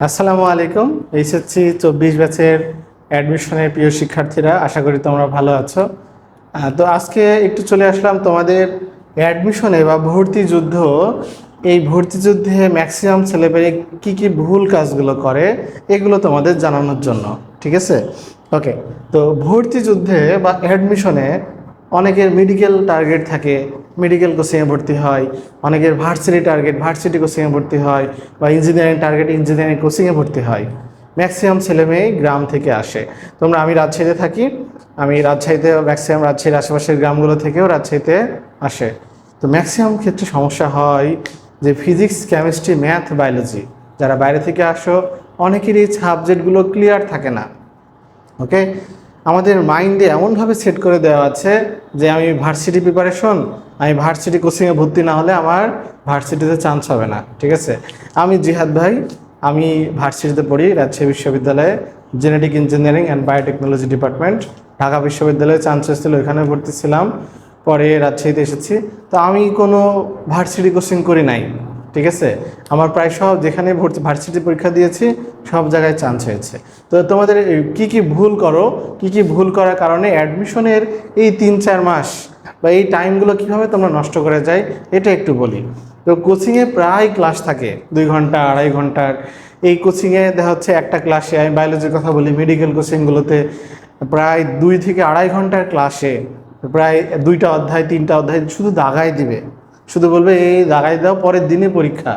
আসসালামু আলাইকুম। এইচএসসি 24 ব্যাচের অ্যাডমিশনের প্রিয় শিক্ষার্থীরা, আশা করি তোমরা ভালো আছো। তো আজকে একটু চলে আসলাম তোমাদের অ্যাডমিশনে বা ভর্তি যুদ্ধ। এই ভর্তি যুদ্ধে ম্যাক্সিমাম ছেলেমেয়ে কী কী ভুল কাজগুলো করে এগুলো তোমাদের জানানোর জন্য, ঠিক আছে? ওকে। তো ভর্তি যুদ্ধে বা অ্যাডমিশনে অনেকের মেডিকেল টার্গেট থাকে, মেডিকেল কোচিংয়ে ভর্তি হয়। অনেকের ভার্সিটি টার্গেট, ভার্সিটি কোচিংয়ে ভর্তি হয়। বা ইঞ্জিনিয়ারিং টার্গেট, ইঞ্জিনিয়ারিং কোচিংয়ে ভর্তি হয়। ম্যাক্সিমাম ছেলেমেয়ে গ্রাম থেকে আসে। আমি রাজশাহীতে থাকি, আমি রাজশাহীতে ম্যাক্সিমাম রাজশাহীর আশেপাশের গ্রামগুলো থেকেও রাজশাহীতে আসে। তো ম্যাক্সিমাম ক্ষেত্রে সমস্যা হয় যে ফিজিক্স, কেমিস্ট্রি, ম্যাথ, বায়োলজি যারা বাইরে থেকে আসো অনেকেরই সাবজেক্টগুলো ক্লিয়ার থাকে না। ওকে, আমাদের মাইন্ডে এমনভাবে সেট করে দেওয়া আছে যে আমি ভার্সিটি প্রিপারেশন, আমি ভার্সিটি কোচিংয়ে ভর্তি না হলে আমার ভার্সিটিতে চান্স হবে না, ঠিক আছে? আমি জিহাদ ভাই, আমি ভার্সিটিতে পড়ি রাজশাহী বিশ্ববিদ্যালয়ে, genetic engineering and biotechnology department. Dhaka বিশ্ববিদ্যালয়ে চান্স এসেছিল, ওইখানে ভর্তি ছিলাম, পরে রাজশাহীতে এসেছি। তো আমি কোনো ভার্সিটি কোচিং করি নাই, ঠিক আছে? আমার প্রায় সব যেখানে ভার্সিটি পরীক্ষা দিয়েছি সব জায়গায় চান্স হয়েছে। তো তোমাদের কি কি ভুল করো, কি কি ভুল করার কারণে অ্যাডমিশনের এই 3-4 মাস বা এই টাইমগুলো কীভাবে তোমরা নষ্ট করে যায় এটা একটু বলি। তো কোচিংয়ে প্রায় ক্লাস থাকে 2 ঘন্টা 2.5 ঘন্টার। এই কোচিংয়ে দেখা হচ্ছে একটা ক্লাসে, আমি বায়োলজির কথা বলি, মেডিকেল কোচিংগুলোতে প্রায় 2 থেকে 2.5 ঘন্টার ক্লাসে প্রায় 2টা অধ্যায় 3টা অধ্যায় শুধু দাগাই দিবে, শুধু বলবে এই দাগাই দাও, পরের দিনে পরীক্ষা।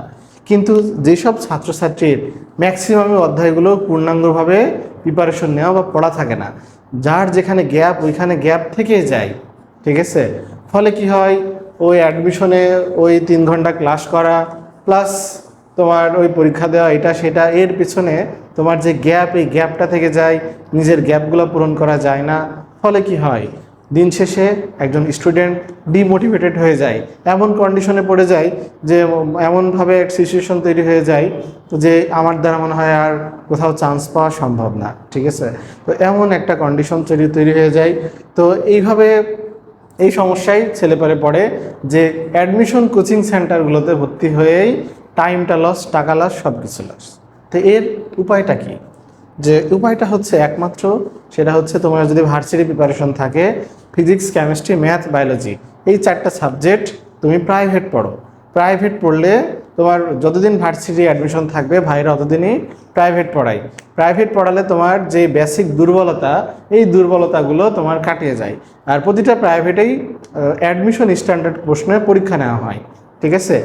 কিন্তু যেসব ছাত্রছাত্রীর ম্যাক্সিমাম অধ্যায়গুলো পূর্ণাঙ্গভাবে প্রিপারেশন নেওয়া বা পড়া থাকে না, যার যেখানে গ্যাপ ওইখানে গ্যাপ থেকে যায়, ঠিক আছে? ফলে কি হয়, ওই অ্যাডমিশনে ওই 3 ঘন্টা ক্লাস করা প্লাস তোমার ওই পরীক্ষা দেওয়া, এটা সেটা, এর পিছনে তোমার যে গ্যাপ, এই গ্যাপটা থেকে যায়, নিজের গ্যাপগুলো পূরণ করা যায় না। ফলে কি হয়, দিন শেষে একজন স্টুডেন্ট ডিমোটিভেটেড হয়ে যায়, এমন কন্ডিশনে পড়ে যায় যে এমনভাবে এক সিচুয়েশন তৈরি হয়ে যায় যে আমার দ্বারা মনে হয় আর কোথাও চান্স পাওয়া সম্ভব না, ঠিক আছে? তো এমন একটা কন্ডিশন তৈরি হয়ে যায়। তো এইভাবে এই সমস্যায় ছেলেপেলে পড়ে যে অ্যাডমিশন কোচিং সেন্টারগুলোতে ভর্তি হয়েই টাইমটা লস, টাকা লস, সব কিছু লস। তো এর উপায়টা কি? যে উপায়টা হচ্ছে একমাত্র, সেটা হচ্ছে তোমার যদি ভার্সিটি প্রিপারেশন থাকে, ফিজিক্স, কেমিস্ট্রি, ম্যাথ, বায়োলজি, এই 4টা সাবজেক্ট তুমি প্রাইভেট পড়ো। প্রাইভেট পড়লে তোমার যতদিন ভার্সিটি অ্যাডমিশন থাকবে ভাইরা ততদিনই প্রাইভেট পড়াই। প্রাইভেট পড়ালে তোমার যে বেসিক দুর্বলতা, এই দুর্বলতাগুলো তোমার কাটিয়ে যায়। আর প্রতিটা প্রাইভেটেই অ্যাডমিশন স্ট্যান্ডার্ড প্রশ্নে পরীক্ষা নেওয়া হয়, ঠিক আছে?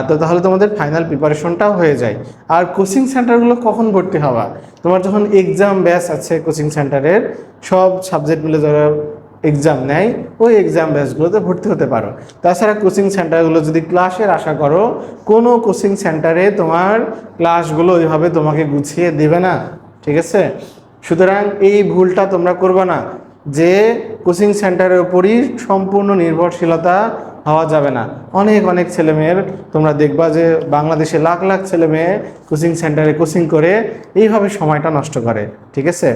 তো তাহলে তোমাদের ফাইনাল প্রিপারেশনটাও হয়ে যায়। আর কোচিং সেন্টারগুলো কখন ভর্তি হওয়া, তোমার যখন এক্সাম ব্যাচ আছে কোচিং সেন্টারের, সব সাবজেক্ট মিলে যারা এক্সাম নেয় ওই এক্সাম ব্যাচগুলোতে ভর্তি হতে পারো। তাছাড়া কোচিং সেন্টারগুলো যদি ক্লাসের আশা করো, কোনো কোচিং সেন্টারে তোমার ক্লাসগুলো ওইভাবে তোমাকে গুছিয়ে দেবে না, ঠিক আছে? সুতরাং এই ভুলটা তোমরা করবে না যে কোচিং সেন্টারের উপরই সম্পূর্ণ নির্ভরশীলতা হওয়া যাবে না। অনেক অনেক ছেলেমেয়ের তোমরা দেখবা যে বাংলাদেশে লাখ লাখ ছেলেমেয়ে কোচিং সেন্টারে কোচিং করে এইভাবে সময়টা নষ্ট করে, ঠিক আছে?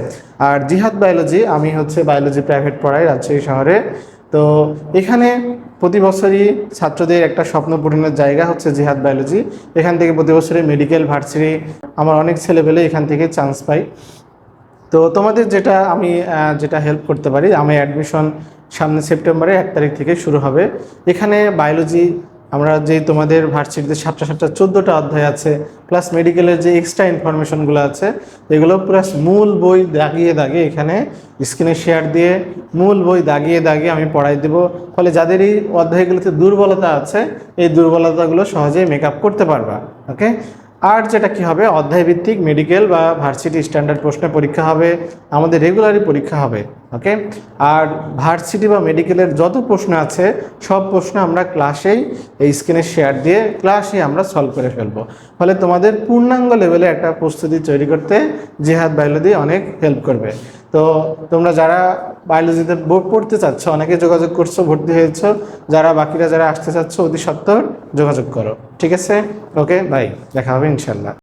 আর জিহাদ বায়োলজি, আমি হচ্ছে বায়োলজি প্রাইভেট পড়াই রাজশাহী শহরে। তো এখানে প্রতি বছরই ছাত্রদের একটা স্বপ্ন পূরণের জায়গা হচ্ছে জিহাদ বায়োলজি। এখান থেকে প্রতি বছরই মেডিকেল, ভার্সিটি, আমার অনেক ছেলেপেলে এখান থেকে চান্স পাই। তো তোমাদের যেটা হেল্প করতে পারি, আমি অ্যাডমিশন সামনে সেপ্টেম্বরে 1 তারিখ থেকে শুরু হবে। এখানে বায়োলজি আমরা যে তোমাদের ভার্সিটিতে 14টা অধ্যায় আছে, প্লাস মেডিকেলের যে এক্সট্রা ইনফরমেশনগুলো আছে, এগুলো প্লাস মূল বই দাগিয়ে দাগিয়ে এখানে স্ক্রিনে শেয়ার দিয়ে মূল বই দাগিয়ে দাগিয়ে আমি পড়াই দেবো। ফলে যাদের এই অধ্যায়গুলোতে দুর্বলতা আছে, এই দুর্বলতাগুলো সহজেই মেকআপ করতে পারবা। ওকে। আর যেটা কি হবে, অধ্যায়ভিত্তিক মেডিকেল বা ভার্সিটি স্ট্যান্ডার্ড প্রশ্নে পরীক্ষা হবে, আমাদের রেগুলারই পরীক্ষা হবে। ওকে। আর ভার্সিটি বা মেডিকেলের যত প্রশ্ন আছে সব প্রশ্ন আমরা ক্লাসেই এই স্ক্রিনে শেয়ার দিয়ে ক্লাসেই আমরা সলভ করে ফেলবো। ফলে তোমাদের পূর্ণাঙ্গ লেভেলে একটা প্রস্তুতি তৈরি করতে জিহাদ বায়োলজি অনেক হেল্প করবে। তো তোমরা যারা বায়োলজিতে পড়তে চাচ্ছ অনেকে যোগাযোগ করছো, ভর্তি হয়েছ, যারা বাকিরা যারা আসতে চাচ্ছ অতি সত্বর যোগাযোগ করো, ঠিক আছে? ওকে, বাই, দেখা হবে ইনশাল্লাহ।